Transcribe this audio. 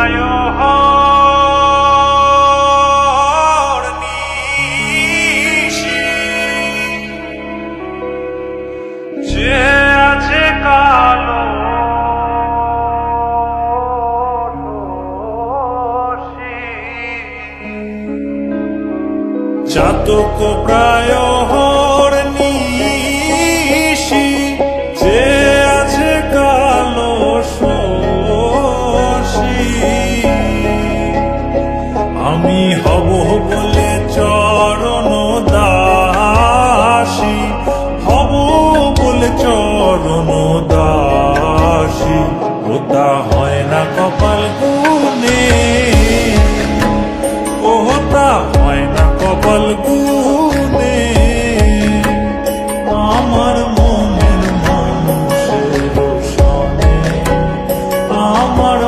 প্রায় যে আছে কালো চাতক প্রায় নিশি যে আছে কালো শশী আমি হব বলে চরণ দাসী হব বলে চরণ দাসী ওটা হয় না কপাল গুনে ওটা হয় না কপাল গুনে আমার মনের মানুষের সনে আমার